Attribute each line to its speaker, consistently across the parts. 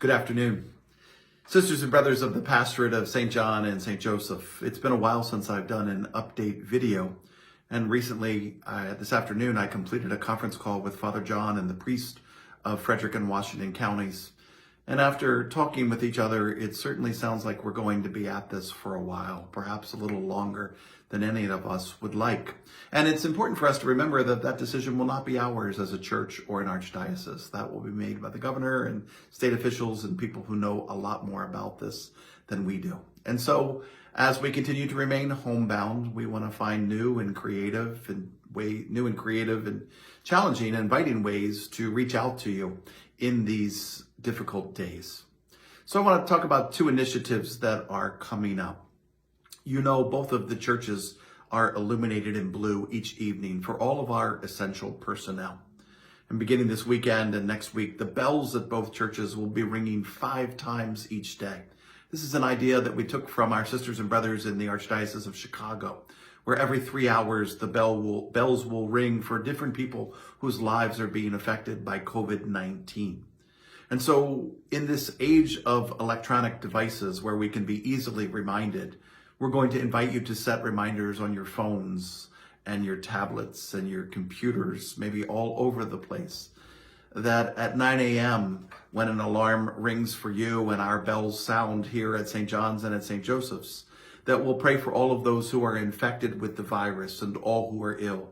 Speaker 1: Good afternoon. Sisters and brothers of the Pastorate of St. John and St. Joseph, it's been a while since I've done an update video. And recently, this afternoon, I completed a conference call with Father John and the priest of Frederick and Washington counties. And after talking with each other, it certainly sounds like we're going to be at this for a while, perhaps a little longer than any of us would like. And it's important for us to remember that that decision will not be ours as a church or an archdiocese. That will be made by the governor and state officials and people who know a lot more about this than we do. And so as we continue to remain homebound, we want to find new and creative and challenging and inviting ways to reach out to you in these difficult days. So I want to talk about two initiatives that are coming up. You know, both of the churches are illuminated in blue each evening for all of our essential personnel. And beginning this weekend and next week, the bells at both churches will be ringing 5 times each day. This is an idea that we took from our sisters and brothers in the Archdiocese of Chicago, where every 3 hours the bells will ring for different people whose lives are being affected by COVID-19. And so in this age of electronic devices where we can be easily reminded, we're going to invite you to set reminders on your phones and your tablets and your computers, maybe all over the place, that at 9 a.m. when an alarm rings for you and our bells sound here at St. John's and at St. Joseph's, that we'll pray for all of those who are infected with the virus and all who are ill.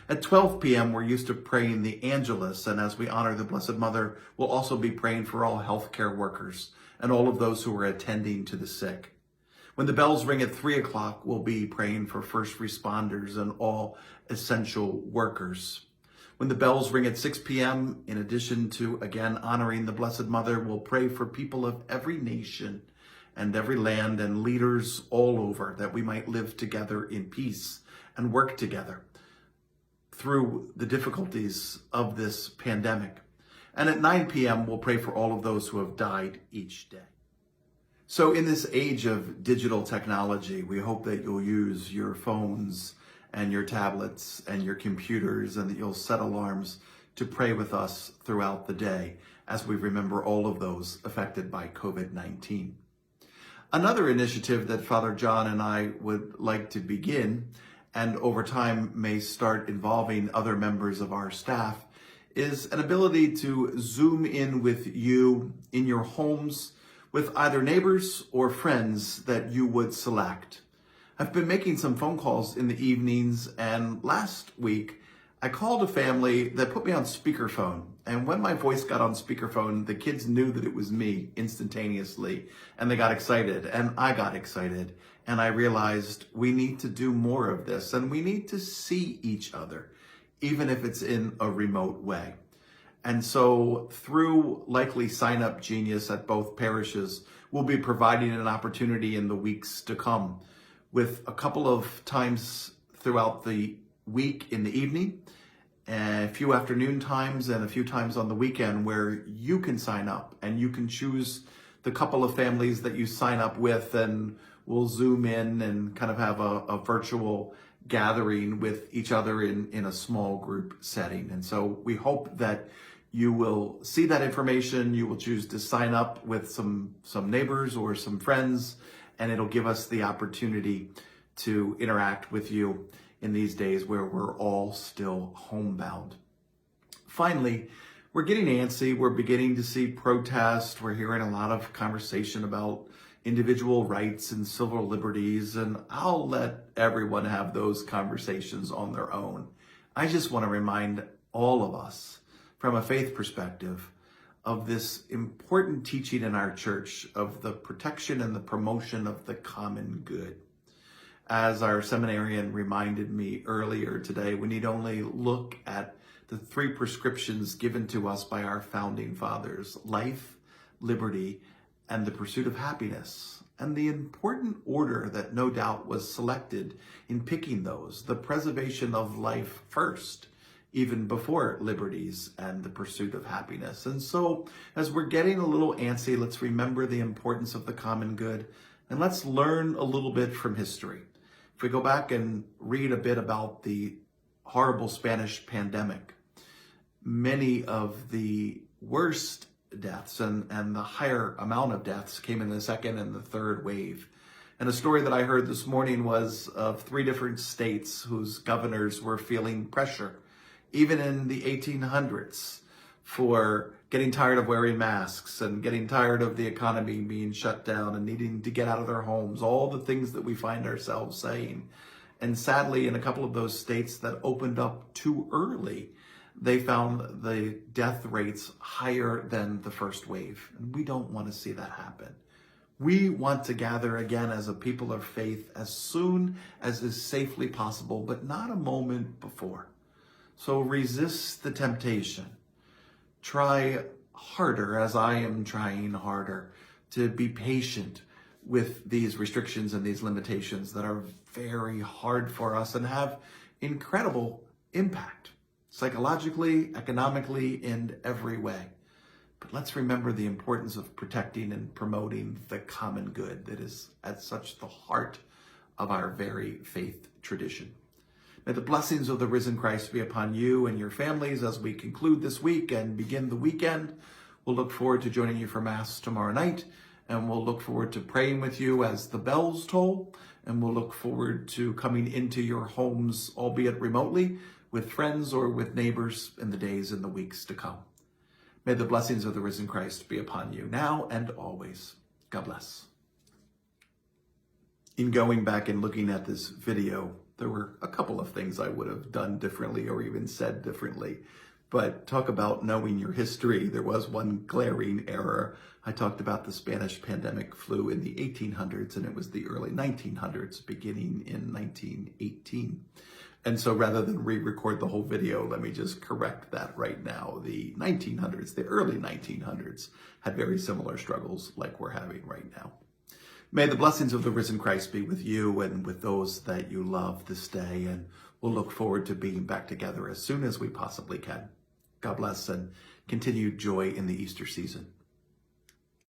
Speaker 1: At 12 p.m., we're used to praying the Angelus, and as we honor the Blessed Mother, we'll also be praying for all healthcare workers and all of those who are attending to the sick. When the bells ring at 3 o'clock, we'll be praying for first responders and all essential workers. When the bells ring at 6 p.m., in addition to, again, honoring the Blessed Mother, we'll pray for people of every nation and every land and leaders all over, that we might live together in peace and work together through the difficulties of this pandemic. And at 9 p.m., we'll pray for all of those who have died each day. So in this age of digital technology, we hope that you'll use your phones and your tablets and your computers, and that you'll set alarms to pray with us throughout the day as we remember all of those affected by COVID-19. Another initiative that Father John and I would like to begin, and over time may start involving other members of our staff, is an ability to Zoom in with you in your homes with either neighbors or friends that you would select. I've been making some phone calls in the evenings, and last week I called a family that put me on speakerphone. And when my voice got on speakerphone, the kids knew that it was me instantaneously, and they got excited, and I got excited. And I realized we need to do more of this, and we need to see each other, even if it's in a remote way. And so through likely Sign Up Genius at both parishes, we'll be providing an opportunity in the weeks to come with a couple of times throughout the week in the evening, and a few afternoon times and a few times on the weekend where you can sign up and you can choose the couple of families that you sign up with, and we'll Zoom in and kind of have a virtual gathering with each other in a small group setting. And so we hope that you will see that information, you will choose to sign up with some neighbors or some friends, and it'll give us the opportunity to interact with you in these days where we're all still homebound. Finally, we're getting antsy. We're beginning to see protests. We're hearing a lot of conversation about individual rights and civil liberties, and I'll let everyone have those conversations on their own. I just want to remind all of us, from a faith perspective, of this important teaching in our church of the protection and the promotion of the common good. As our seminarian reminded me earlier today, we need only look at the 3 prescriptions given to us by our founding fathers: life, liberty, and the pursuit of happiness. And the important order that no doubt was selected in picking those: the preservation of life first, even before liberties and the pursuit of happiness. And so as we're getting a little antsy, let's remember the importance of the common good, and let's learn a little bit from history. If we go back and read a bit about the horrible Spanish pandemic, many of the worst deaths, and the higher amount of deaths came in the second and the third wave. And a story that I heard this morning was of 3 different states whose governors were feeling pressure, even in the 1800s, for getting tired of wearing masks and getting tired of the economy being shut down and needing to get out of their homes, all the things that we find ourselves saying. And sadly, in a couple of those states that opened up too early, they found the death rates higher than the first wave. And we don't want to see that happen. We want to gather again as a people of faith as soon as is safely possible, but not a moment before. So resist the temptation. Try harder, as I am trying harder, to be patient with these restrictions and these limitations that are very hard for us and have incredible impact, psychologically, economically, in every way. But let's remember the importance of protecting and promoting the common good that is at such the heart of our very faith tradition. May the blessings of the risen Christ be upon you and your families as we conclude this week and begin the weekend. We'll look forward to joining you for Mass tomorrow night, and we'll look forward to praying with you as the bells toll, and we'll look forward to coming into your homes, albeit remotely, with friends or with neighbors in the days and the weeks to come. May the blessings of the risen Christ be upon you now and always. God bless. In going back and looking at this video, there were a couple of things I would have done differently or even said differently. But talk about knowing your history. There was one glaring error. I talked about the Spanish pandemic flu in the 1800s, and it was the early 1900s, beginning in 1918. And so rather than re-record the whole video, let me just correct that right now. The 1900s, the early 1900s, had very similar struggles like we're having right now. May the blessings of the risen Christ be with you and with those that you love this day, and we'll look forward to being back together as soon as we possibly can. God bless and continued joy in the Easter season.